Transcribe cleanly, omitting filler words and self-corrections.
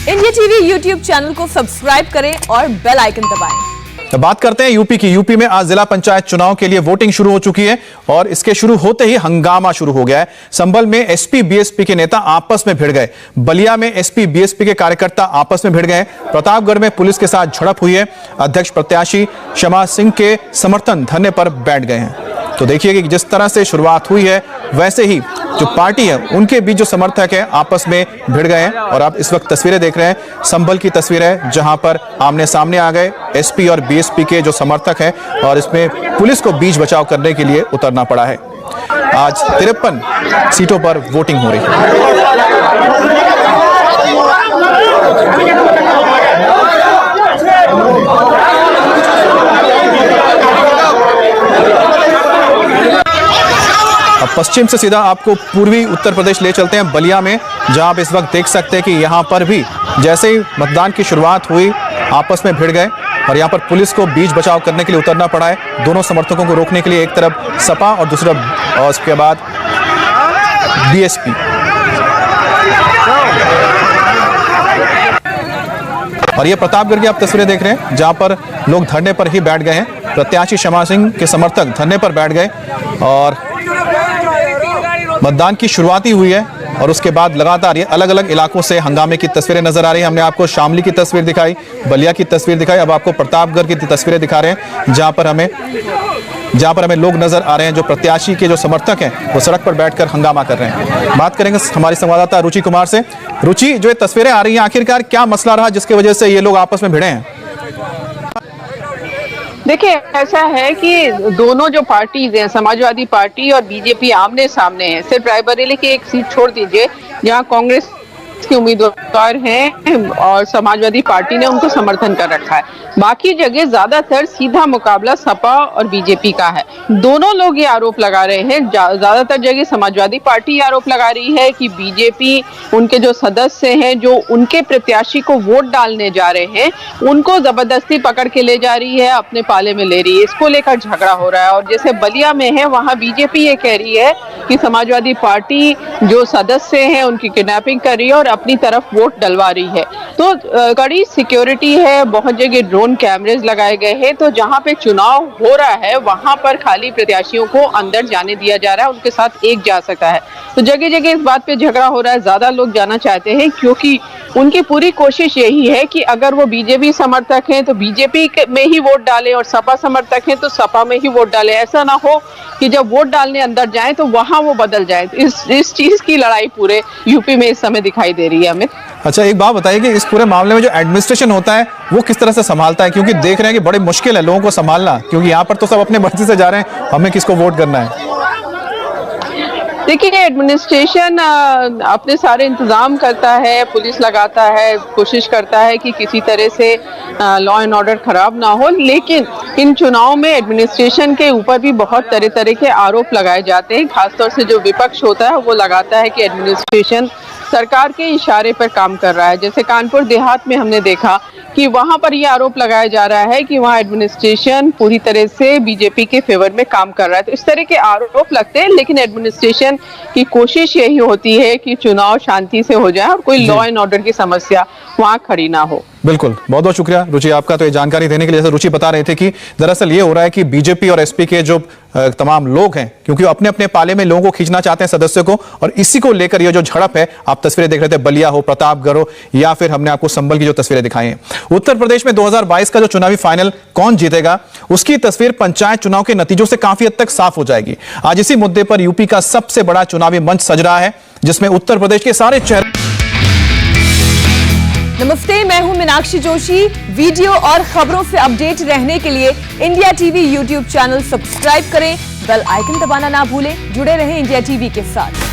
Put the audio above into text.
India TV YouTube channel को subscribe करें और बेल आइकन दबाएं। तो बात करते हैं यूपी की। यूपी में आज जिला पंचायत चुनाव के लिए वोटिंग शुरू हो चुकी है और इसके शुरू होते ही हंगामा शुरू हो गया है। संभल में एसपी बीएसपी के नेता आपस में भिड़ गए। बलिया में एसपी बीएसपी के कार्यकर्ता आपस में भिड़ गए। प्रतापगढ़ में पुलिस के साथ झड़प हुई है। अध्यक्ष प्रत्याशी शमा सिंह के समर्थन धरने पर बैठ गए हैं। तो देखिए कि जिस तरह से शुरुआत हुई है वैसे ही जो पार्टी है उनके बीच जो समर्थक है आपस में भिड़ गए हैं। और आप इस वक्त तस्वीरें देख रहे हैं, संभल की तस्वीर है जहां पर आमने सामने आ गए एसपी और बीएसपी के जो समर्थक हैं और इसमें पुलिस को बीच बचाव करने के लिए उतरना पड़ा है। आज 53 सीटों पर वोटिंग हो रही है। अब पश्चिम से सीधा आपको पूर्वी उत्तर प्रदेश ले चलते हैं, बलिया में, जहां आप इस वक्त देख सकते हैं कि यहां पर भी जैसे ही मतदान की शुरुआत हुई आपस में भिड़ गए और यहां पर पुलिस को बीच बचाव करने के लिए उतरना पड़ा है। दोनों समर्थकों को रोकने के लिए एक तरफ सपा और दूसरा और उसके बाद बीएसपी। और ये प्रतापगढ़ की आप तस्वीरें देख रहे हैं जहां पर लोग धरने पर ही बैठ गए हैं। प्रत्याशी शमा सिंह के समर्थक धरने पर बैठ गए और मतदान की शुरुआत ही हुई है और उसके बाद लगातार ये अलग अलग इलाकों से हंगामे की तस्वीरें नजर आ रही हैं। हमने आपको शामली की तस्वीर दिखाई, बलिया की तस्वीर दिखाई, अब आपको प्रतापगढ़ की तस्वीरें दिखा रहे हैं जहां पर हमें लोग नजर आ रहे हैं जो प्रत्याशी के जो समर्थक हैं वो सड़क पर बैठकर हंगामा कर रहे हैं। बात करेंगे हमारी संवाददाता रुचि कुमार से। रुचि, जो ये तस्वीरें आ रही हैं आखिरकार क्या मसला रहा जिसकी वजह से ये लोग आपस में भिड़े हैं? देखिए, ऐसा है कि दोनों जो पार्टीज हैं, समाजवादी पार्टी और बीजेपी, आमने सामने हैं। सिर्फ रायबरेली की एक सीट छोड़ दीजिए जहां कांग्रेस के उम्मीदवार हैं और समाजवादी पार्टी ने उनको समर्थन कर रखा है। बाकी जगह ज्यादातर सीधा मुकाबला सपा और बीजेपी का है। दोनों लोग ये आरोप लगा रहे हैं, ज्यादातर जगह समाजवादी पार्टी आरोप लगा रही है कि बीजेपी उनके जो सदस्य हैं जो उनके प्रत्याशी को वोट डालने जा रहे हैं उनको जबरदस्ती पकड़ के ले जा रही है, अपने पाले में ले रही है। इसको लेकर झगड़ा हो रहा है। और जैसे बलिया में है वहां बीजेपी ये कह रही है कि समाजवादी पार्टी जो सदस्य हैं उनकी किडनैपिंग कर रही है और अपनी तरफ वोट डलवा रही है। तो कड़ी सिक्योरिटी है, बहुत जगह ड्रोन कैमरेज लगाए गए हैं। तो जहां पे चुनाव हो रहा है वहां पर खाली प्रत्याशियों को अंदर जाने दिया जा रहा है, उनके साथ एक जा सकता है। तो जगह जगह इस बात पे झगड़ा हो रहा है। ज्यादा लोग जाना चाहते हैं क्योंकि उनकी पूरी कोशिश यही है कि अगर वो बीजेपी समर्थक हैं तो बीजेपी में ही वोट डालें और सपा समर्थक हैं तो सपा में ही वोट डालें। ऐसा ना हो कि जब वोट डालने अंदर जाएं तो वहां वो बदल जाए। इस चीज की लड़ाई पूरे यूपी में इस समय दिखाई दे रही है। अमित, अच्छा, एक बात बताइए कि इस पूरे मामले में जो एडमिनिस्ट्रेशन होता है वो किस तरह से संभालता है, क्योंकि देख रहे हैं कि बड़ी मुश्किल है लोगों को संभालना, क्योंकि यहाँ पर तो सब अपने मर्जी से जा रहे हैं, हमें किसको वोट करना है। देखिए, एडमिनिस्ट्रेशन अपने सारे इंतजाम करता है, पुलिस लगाता है, कोशिश करता है कि किसी तरह से लॉ एंड ऑर्डर खराब ना हो। लेकिन इन चुनाव में एडमिनिस्ट्रेशन के ऊपर भी बहुत तरह तरह के आरोप लगाए जाते हैं। खासतौर से जो विपक्ष होता है वो लगाता है कि एडमिनिस्ट्रेशन सरकार के इशारे पर काम कर रहा है। जैसे कानपुर देहात में हमने देखा कि वहां पर यह आरोप लगाया जा रहा है कि वहां एडमिनिस्ट्रेशन पूरी तरह से बीजेपी के फेवर में काम कर रहा है। तो इस तरह के आरोप लगते हैं, लेकिन एडमिनिस्ट्रेशन की कोशिश यही होती है कि चुनाव शांति से हो जाए और कोई लॉ एंड ऑर्डर की समस्या वहां खड़ी ना हो। बिल्कुल, बहुत बहुत शुक्रिया रुचि आपका। तो ये जानकारी देने के लिए, जैसे रुचि बता रहे थे कि दरअसल ये हो रहा है कि बीजेपी और एसपी के जो तमाम लोग हैं, क्योंकि अपने अपने पाले में लोगों को खींचना चाहते हैं सदस्यों को, और इसी को लेकर ये जो झड़प है, आप तस्वीरें देख रहे थे, बलिया हो, प्रतापगढ़ हो, या फिर हमने आपको संभल की जो तस्वीरें दिखाई हैं। उत्तर प्रदेश में 2022 का जो चुनावी फाइनल कौन जीतेगा उसकी तस्वीर पंचायत चुनाव के नतीजों से काफी हद तक साफ हो जाएगी। आज इसी मुद्दे पर यूपी का सबसे बड़ा चुनावी मंच सज रहा है जिसमें उत्तर प्रदेश के सारे चेहरे। नमस्ते, मैं हूं मीनाक्षी जोशी। वीडियो और खबरों से अपडेट रहने के लिए India TV YouTube channel subscribe करें, बेल आइकन दबाना ना भूलें। जुड़े रहें इंडिया टीवी के साथ।